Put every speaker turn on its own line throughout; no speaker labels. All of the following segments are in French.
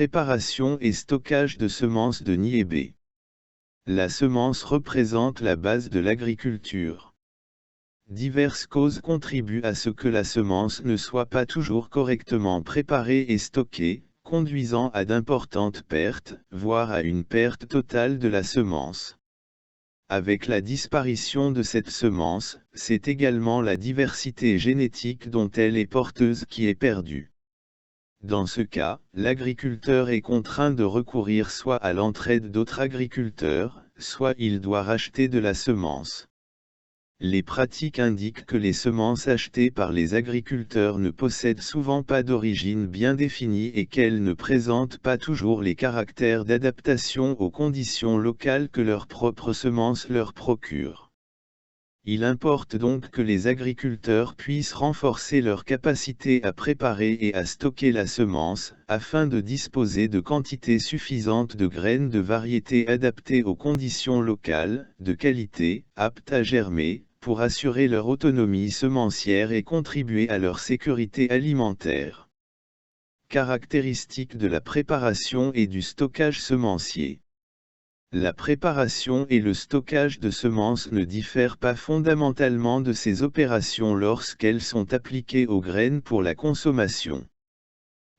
Préparation et stockage de semences de niébé. La semence représente la base de l'agriculture. Diverses causes contribuent à ce que la semence ne soit pas toujours correctement préparée et stockée, conduisant à d'importantes pertes, voire à une perte totale de la semence. Avec la disparition de cette semence, c'est également la diversité génétique dont elle est porteuse qui est perdue. Dans ce cas, l'agriculteur est contraint de recourir soit à l'entraide d'autres agriculteurs, soit il doit racheter de la semence. Les pratiques indiquent que les semences achetées par les agriculteurs ne possèdent souvent pas d'origine bien définie et qu'elles ne présentent pas toujours les caractères d'adaptation aux conditions locales que leurs propres semences leur procurent. Il importe donc que les agriculteurs puissent renforcer leur capacité à préparer et à stocker la semence, afin de disposer de quantités suffisantes de graines de variétés adaptées aux conditions locales, de qualité, aptes à germer, pour assurer leur autonomie semencière et contribuer à leur sécurité alimentaire. Caractéristiques de la préparation et du stockage semencier. La préparation et le stockage de semences ne diffèrent pas fondamentalement de ces opérations lorsqu'elles sont appliquées aux graines pour la consommation.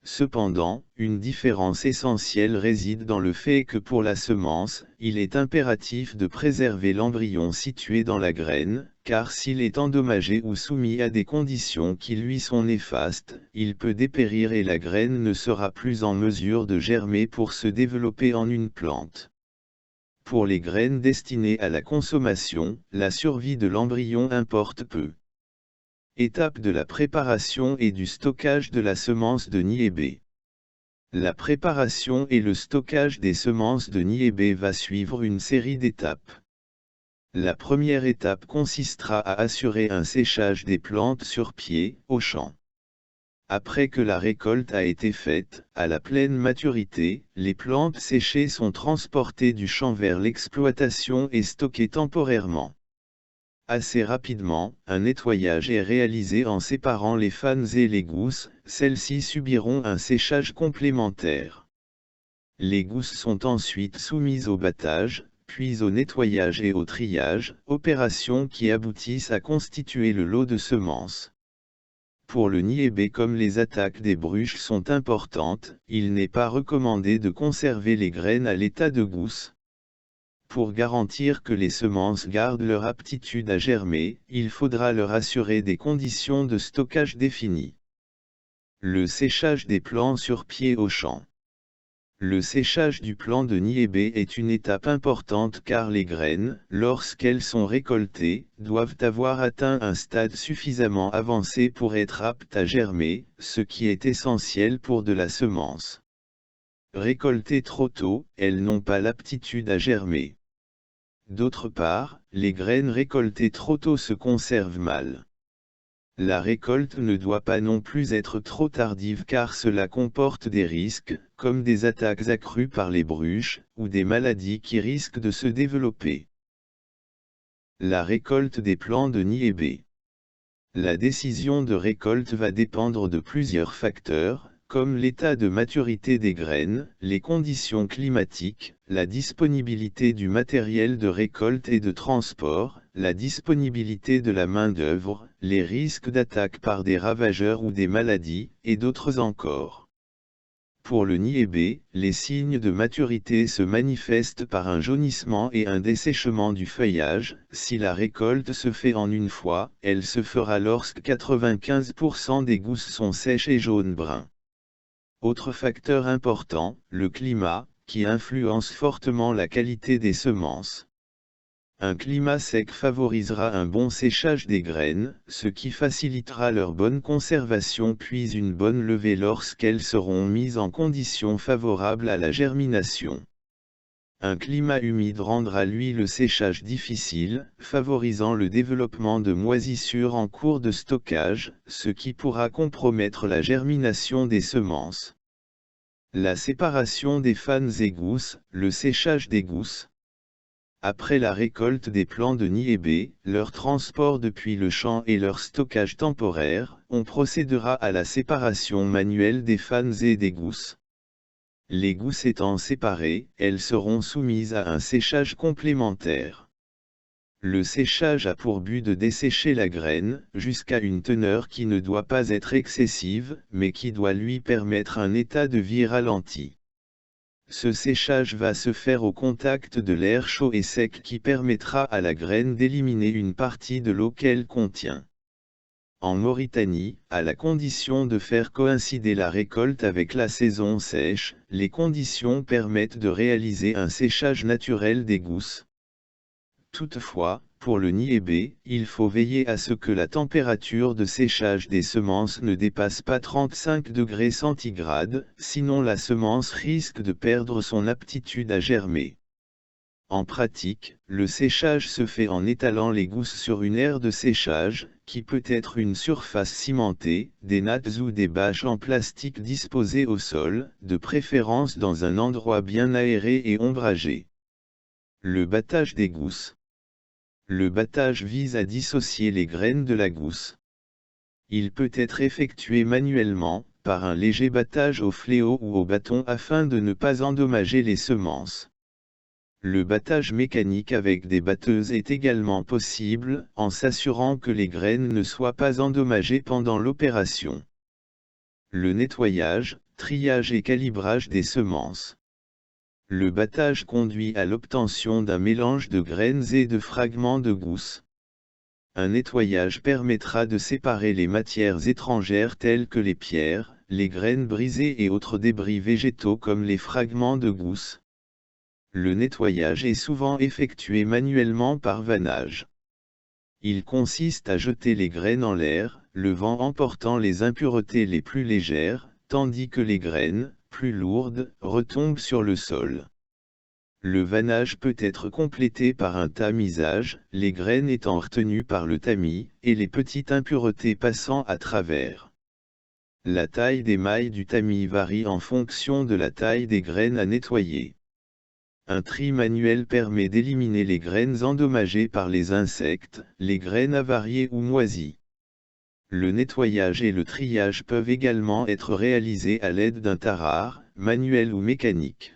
Cependant, une différence essentielle réside dans le fait que pour la semence, il est impératif de préserver l'embryon situé dans la graine, car s'il est endommagé ou soumis à des conditions qui lui sont néfastes, il peut dépérir et la graine ne sera plus en mesure de germer pour se développer en une plante. Pour les graines destinées à la consommation, la survie de l'embryon importe peu. Étape de la préparation et du stockage de la semence de niébé. La préparation et le stockage des semences de niébé va suivre une série d'étapes. La première étape consistera à assurer un séchage des plantes sur pied, au champ. Après que la récolte a été faite, à la pleine maturité, les plantes séchées sont transportées du champ vers l'exploitation et stockées temporairement. Assez rapidement, un nettoyage est réalisé en séparant les fanes et les gousses, celles-ci subiront un séchage complémentaire. Les gousses sont ensuite soumises au battage, puis au nettoyage et au triage, opérations qui aboutissent à constituer le lot de semences. Pour le niébé comme les attaques des bruches sont importantes, il n'est pas recommandé de conserver les graines à l'état de gousse. Pour garantir que les semences gardent leur aptitude à germer, il faudra leur assurer des conditions de stockage définies. Le séchage des plants sur pied au champ. Le séchage du plant de niébé est une étape importante car les graines, lorsqu'elles sont récoltées, doivent avoir atteint un stade suffisamment avancé pour être aptes à germer, ce qui est essentiel pour de la semence. Récoltées trop tôt, elles n'ont pas l'aptitude à germer. D'autre part, les graines récoltées trop tôt se conservent mal. La récolte ne doit pas non plus être trop tardive car cela comporte des risques, comme des attaques accrues par les bruches, ou des maladies qui risquent de se développer. La récolte des plants de niébé. La décision de récolte va dépendre de plusieurs facteurs, comme l'état de maturité des graines, les conditions climatiques, la disponibilité du matériel de récolte et de transport, la disponibilité de la main-d'œuvre, les risques d'attaque par des ravageurs ou des maladies, et d'autres encore. Pour le niébé, les signes de maturité se manifestent par un jaunissement et un dessèchement du feuillage. Si la récolte se fait en une fois, elle se fera lorsque 95% des gousses sont sèches et jaune-brun. Autre facteur important, le climat, qui influence fortement la qualité des semences. Un climat sec favorisera un bon séchage des graines, ce qui facilitera leur bonne conservation puis une bonne levée lorsqu'elles seront mises en conditions favorables à la germination. Un climat humide rendra lui le séchage difficile, favorisant le développement de moisissures en cours de stockage, ce qui pourra compromettre la germination des semences. La séparation des fanes et gousses, le séchage des gousses. Après la récolte des plants de niébé, leur transport depuis le champ et leur stockage temporaire, on procédera à la séparation manuelle des fanes et des gousses. Les gousses étant séparées, elles seront soumises à un séchage complémentaire. Le séchage a pour but de dessécher la graine, jusqu'à une teneur qui ne doit pas être excessive, mais qui doit lui permettre un état de vie ralenti. Ce séchage va se faire au contact de l'air chaud et sec qui permettra à la graine d'éliminer une partie de l'eau qu'elle contient. En Mauritanie, à la condition de faire coïncider la récolte avec la saison sèche, les conditions permettent de réaliser un séchage naturel des gousses. Toutefois, pour le niébé, il faut veiller à ce que la température de séchage des semences ne dépasse pas 35 degrés centigrades, sinon la semence risque de perdre son aptitude à germer. En pratique, le séchage se fait en étalant les gousses sur une aire de séchage, qui peut être une surface cimentée, des nattes ou des bâches en plastique disposées au sol, de préférence dans un endroit bien aéré et ombragé. Le battage des gousses. Le battage vise à dissocier les graines de la gousse. Il peut être effectué manuellement, par un léger battage au fléau ou au bâton afin de ne pas endommager les semences. Le battage mécanique avec des batteuses est également possible, en s'assurant que les graines ne soient pas endommagées pendant l'opération. Le nettoyage, triage et calibrage des semences. Le battage conduit à l'obtention d'un mélange de graines et de fragments de gousse. Un nettoyage permettra de séparer les matières étrangères telles que les pierres, les graines brisées et autres débris végétaux comme les fragments de gousse. Le nettoyage est souvent effectué manuellement par vannage. Il consiste à jeter les graines en l'air, le vent emportant les impuretés les plus légères, tandis que les graines, plus lourdes, retombent sur le sol. Le vannage peut être complété par un tamisage, les graines étant retenues par le tamis, et les petites impuretés passant à travers. La taille des mailles du tamis varie en fonction de la taille des graines à nettoyer. Un tri manuel permet d'éliminer les graines endommagées par les insectes, les graines avariées ou moisies. Le nettoyage et le triage peuvent également être réalisés à l'aide d'un tarare, manuel ou mécanique.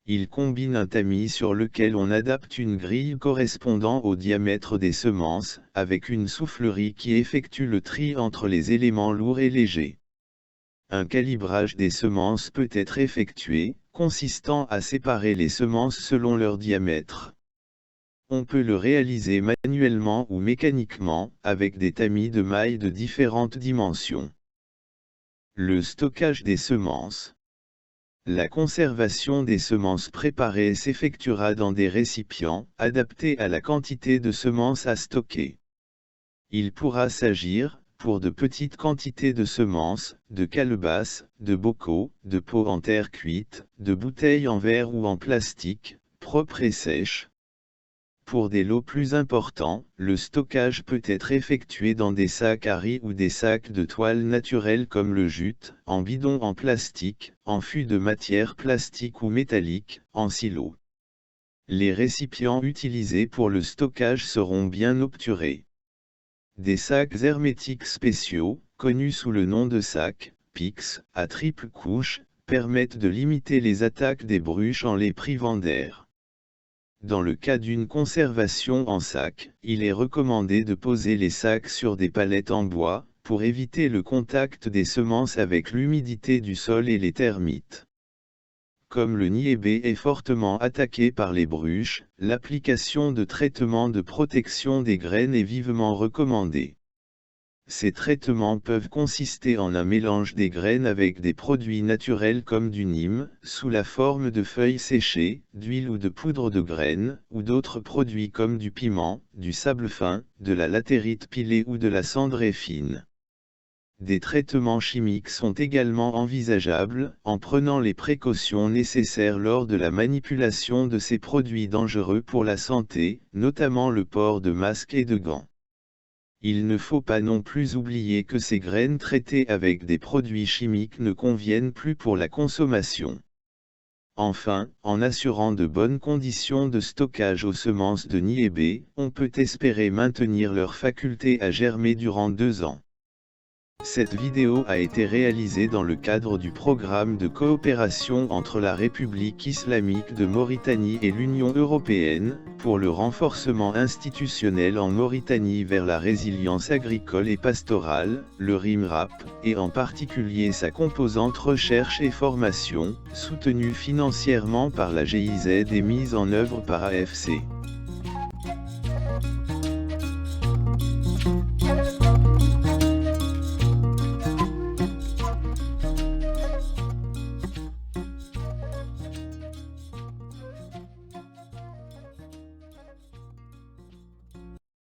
Il combine un tamis sur lequel on adapte une grille correspondant au diamètre des semences, avec une soufflerie qui effectue le tri entre les éléments lourds et légers. Un calibrage des semences peut être effectué, consistant à séparer les semences selon leur diamètre. On peut le réaliser manuellement ou mécaniquement, avec des tamis de mailles de différentes dimensions. Le stockage des semences. La conservation des semences préparées s'effectuera dans des récipients, adaptés à la quantité de semences à stocker. Il pourra s'agir, pour de petites quantités de semences, de calebasses, de bocaux, de pots en terre cuite, de bouteilles en verre ou en plastique, propres et sèches. Pour des lots plus importants, le stockage peut être effectué dans des sacs à riz ou des sacs de toile naturelle comme le jute, en bidon en plastique, en fût de matière plastique ou métallique, en silo. Les récipients utilisés pour le stockage seront bien obturés. Des sacs hermétiques spéciaux, connus sous le nom de sacs, PIX, à triple couche, permettent de limiter les attaques des bruches en les privant d'air. Dans le cas d'une conservation en sac, il est recommandé de poser les sacs sur des palettes en bois, pour éviter le contact des semences avec l'humidité du sol et les termites. Comme le niébé est fortement attaqué par les bruches, l'application de traitements de protection des graines est vivement recommandée. Ces traitements peuvent consister en un mélange des graines avec des produits naturels comme du nîmes, sous la forme de feuilles séchées, d'huile ou de poudre de graines, ou d'autres produits comme du piment, du sable fin, de la latérite pilée ou de la cendrée fine. Des traitements chimiques sont également envisageables, en prenant les précautions nécessaires lors de la manipulation de ces produits dangereux pour la santé, notamment le port de masques et de gants. Il ne faut pas non plus oublier que ces graines traitées avec des produits chimiques ne conviennent plus pour la consommation. Enfin, en assurant de bonnes conditions de stockage aux semences de niébé, on peut espérer maintenir leur faculté à germer durant 2 ans. Cette vidéo a été réalisée dans le cadre du programme de coopération entre la République islamique de Mauritanie et l'Union européenne, pour le renforcement institutionnel en Mauritanie vers la résilience agricole et pastorale, le RIMRAP, et en particulier sa composante recherche et formation, soutenue financièrement par la GIZ et mise en œuvre par AFC.